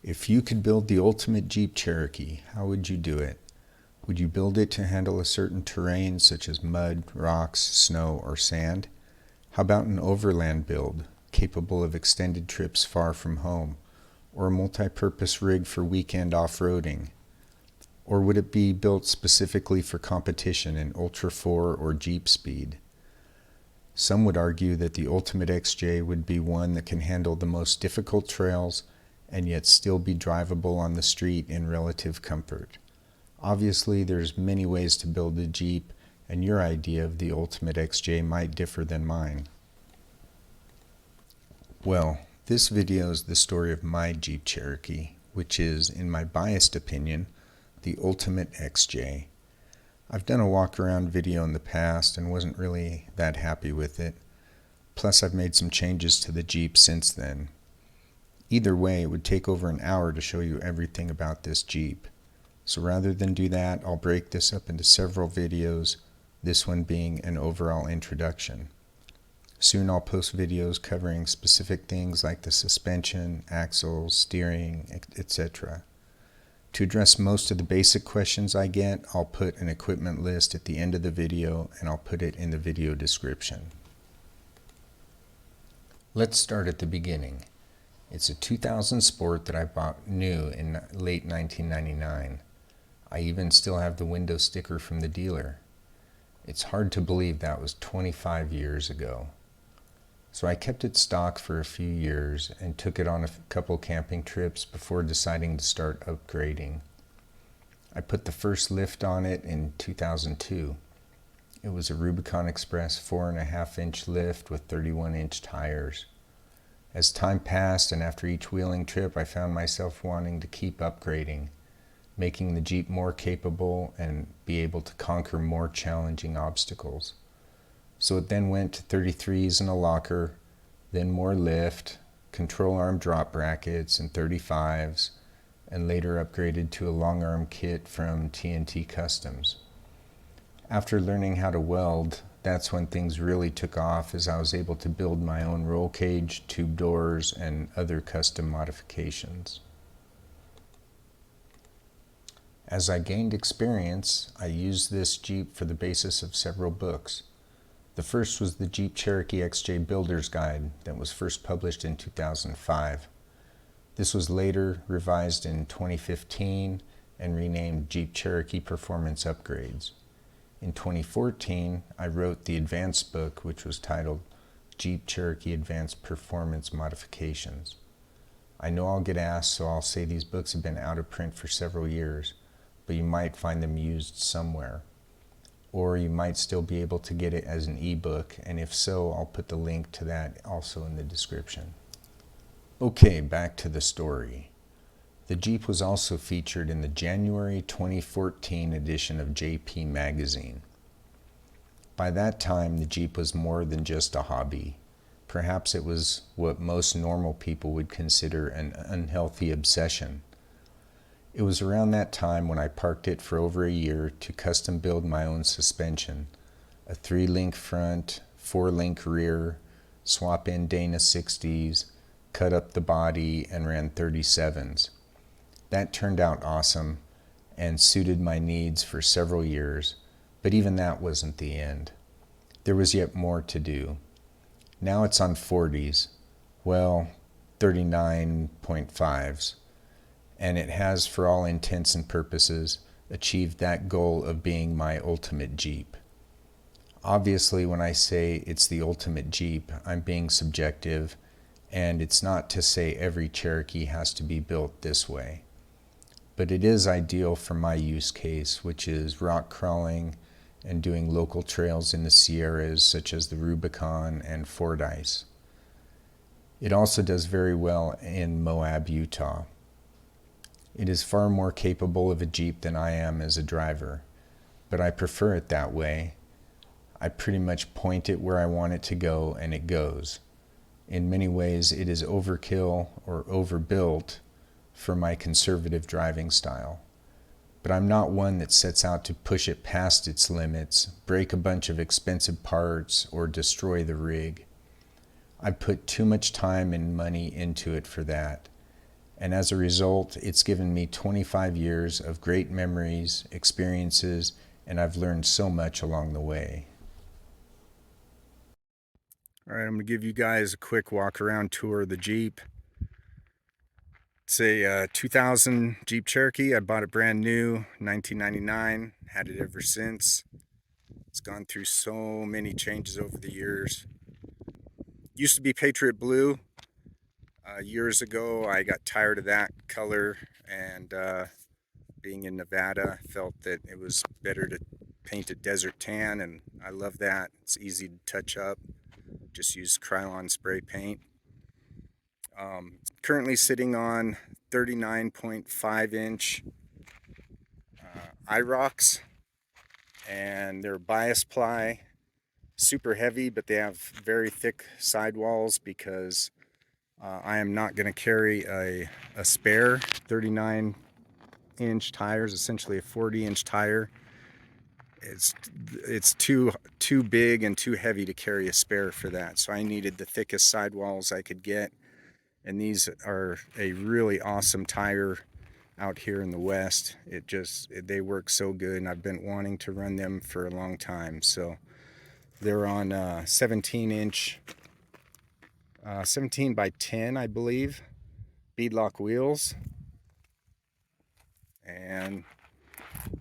If you could build the ultimate Jeep Cherokee, how would you do it? Would you build it to handle a certain terrain such as mud, rocks, snow, or sand? How about an overland build, capable of extended trips far from home, or a multi-purpose rig for weekend off-roading? Or would it be built specifically for competition in Ultra 4 or Jeep speed? Some would argue that the Ultimate XJ would be one that can handle the most difficult trails and yet still be drivable on the street in relative comfort. Obviously, there's many ways to build a Jeep, and your idea of the Ultimate XJ might differ than mine. Well, this video is the story of my Jeep Cherokee, which is, in my biased opinion, the Ultimate XJ. I've done a walk-around video in the past and wasn't really that happy with it. Plus, I've made some changes to the Jeep since then. Either way, it would take over an hour to show you everything about this Jeep. So rather than do that, I'll break this up into several videos, this one being an overall introduction. Soon I'll post videos covering specific things like the suspension, axles, steering, etc. To address most of the basic questions I get, I'll put an equipment list at the end of the video, and I'll put it in the video description. Let's start at the beginning. It's a 2000 Sport that I bought new in late 1999. I even still have the window sticker from the dealer. It's hard to believe that was 25 years ago. So I kept it stock for a few years and took it on a couple camping trips before deciding to start upgrading. I put the first lift on it in 2002. It was a Rubicon Express 4.5-inch lift with 31-inch tires. As time passed and after each wheeling trip, I found myself wanting to keep upgrading, making the Jeep more capable and be able to conquer more challenging obstacles. So it then went to 33s and a locker, then more lift, control arm drop brackets and 35s, and later upgraded to a long arm kit from TMR Customs. After learning how to weld, that's when things really took off, as I was able to build my own roll cage, tube doors, and other custom modifications. As I gained experience, I used this Jeep for the basis of several books. The first was the Jeep Cherokee XJ Builder's Guide that was first published in 2005. This was later revised in 2015 and renamed Jeep Cherokee Performance Upgrades. In 2014, I wrote the advanced book, which was titled Jeep Cherokee Advanced Performance Modifications. I know I'll get asked, so I'll say these books have been out of print for several years, but you might find them used somewhere. Or you might still be able to get it as an ebook, and if so, I'll put the link to that also in the description. Okay, back to the story. The Jeep was also featured in the January 2014 edition of JP Magazine. By that time, the Jeep was more than just a hobby. Perhaps it was what most normal people would consider an unhealthy obsession. It was around that time when I parked it for over a year to custom build my own suspension, a 3-link front, 4-link rear, swap in Dana 60s, cut up the body, and ran 37s. That turned out awesome and suited my needs for several years, but even that wasn't the end. There was yet more to do. Now it's on 40s, well, 39.5s, and it has, for all intents and purposes, achieved that goal of being my ultimate Jeep. Obviously, when I say it's the ultimate Jeep, I'm being subjective, and it's not to say every Cherokee has to be built this way. But it is ideal for my use case, which is rock crawling and doing local trails in the Sierras, such as the Rubicon and Fordyce. It also does very well in Moab, Utah. It is far more capable of a Jeep than I am as a driver, but I prefer it that way. I pretty much point it where I want it to go, and it goes. In many ways, it is overkill or overbuilt for my conservative driving style. But I'm not one that sets out to push it past its limits, break a bunch of expensive parts, or destroy the rig. I put too much time and money into it for that, And as a result, it's given me 25 years of great memories, experiences, and I've learned so much along the way. All right, I'm going to give you guys a quick walk around tour of the Jeep. It's a 2000 Jeep Cherokee. I bought it brand new, 1999. Had it ever since. It's gone through so many changes over the years. Used to be Patriot Blue. Years ago, I got tired of that color, and being in Nevada, felt that it was better to paint it desert tan, and I love that. It's easy to touch up. Just use Krylon spray paint. Currently sitting on 39.5 inch IROCs, and they're bias ply, super heavy, but they have very thick sidewalls because I am not going to carry a spare 39 inch tires, essentially a 40-inch tire. It's too big and too heavy to carry a spare for that, so I needed the thickest sidewalls I could get, and these are a really awesome tire out here in the West. They work so good, and I've been wanting to run them for a long time. So they're on 17 by 10, I believe, beadlock wheels, and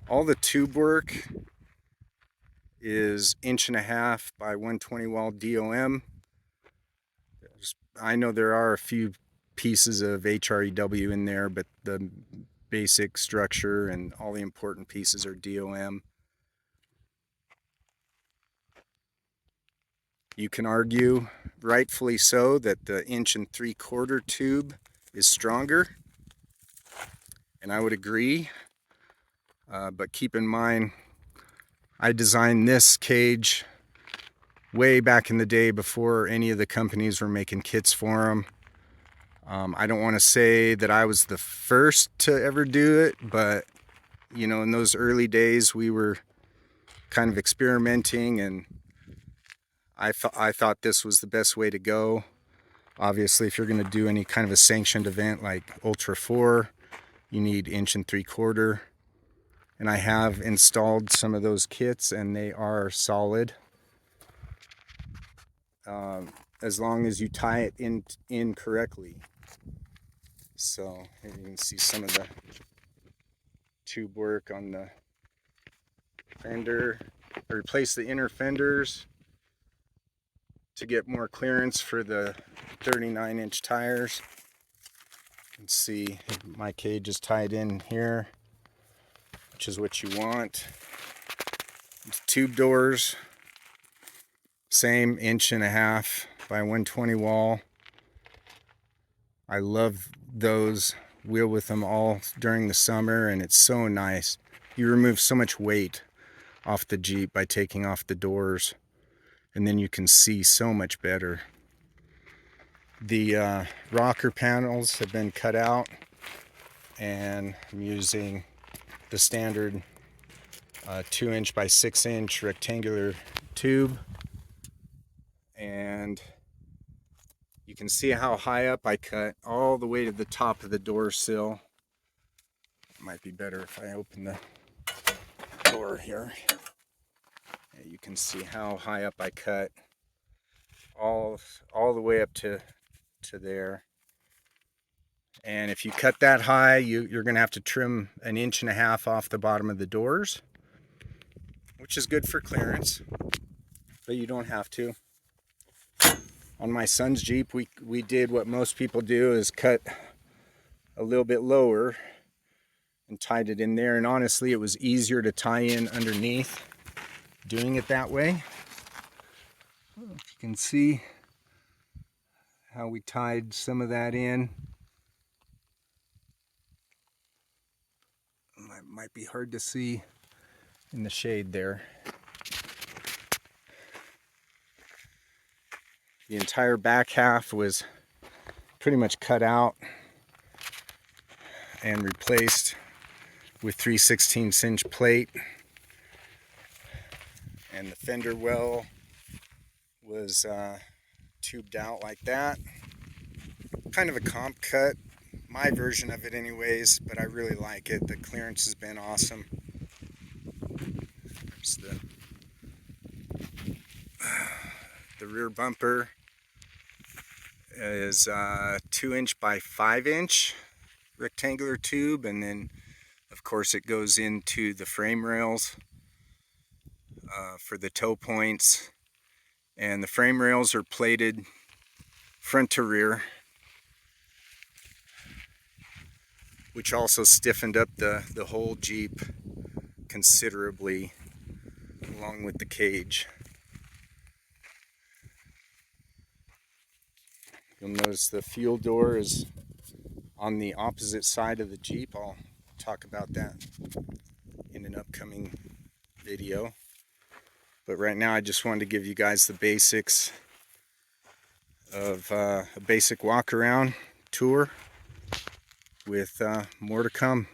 all the tube work is 1.5" by 120 wall DOM. I know there are a few pieces of HREW in there, but the basic structure and all the important pieces are DOM. You can argue, rightfully so, that the 1 3/4 tube is stronger, and I would agree, but keep in mind, I designed this cage way back in the day before any of the companies were making kits for them. I don't want to say that I was the first to ever do it, but you know, in those early days we were kind of experimenting, and I thought this was the best way to go. Obviously, if you're going to do any kind of a sanctioned event like Ultra 4, you need 1 3/4. And I have installed some of those kits, and they are solid. As long as you tie it in correctly. So here you can see some of the tube work on the fender. I replaced the inner fenders to get more clearance for the 39-inch tires. You can see my cage is tied in here, which is what you want. The tube doors, same 1.5" by 120 wall. I love those. Wheel with them all during the summer, and it's so nice. You remove so much weight off the Jeep by taking off the doors, and then you can see so much better. The rocker panels have been cut out, and I'm using the standard 2" by 6" rectangular tube, and you can see how high up I cut all the way to the top of the door sill. It might be better if I open the door here. You can see how high up I cut all the way up to there. And if you cut that high, you're going to have to trim 1.5" off the bottom of the doors, which is good for clearance, but you don't have to. On my son's Jeep, we did what most people do, is cut a little bit lower and tied it in there. And honestly, it was easier to tie in underneath doing it that way. If you can see how we tied some of that in. Might be hard to see in the shade there. The entire back half was pretty much cut out and replaced with 3/16" plate, and the fender well was tubed out like that. Kind of a comp cut. my version of it anyways, but I really like it. The clearance has been awesome. There's the rear bumper is 2" by 5" rectangular tube, and then of course it goes into the frame rails for the toe points, and the frame rails are plated front to rear, which also stiffened up the whole Jeep considerably, along with the cage. You'll notice the fuel door is on the opposite side of the Jeep. I'll talk about that in an upcoming video. But right now I just wanted to give you guys the basics of a basic walk around tour with more to come.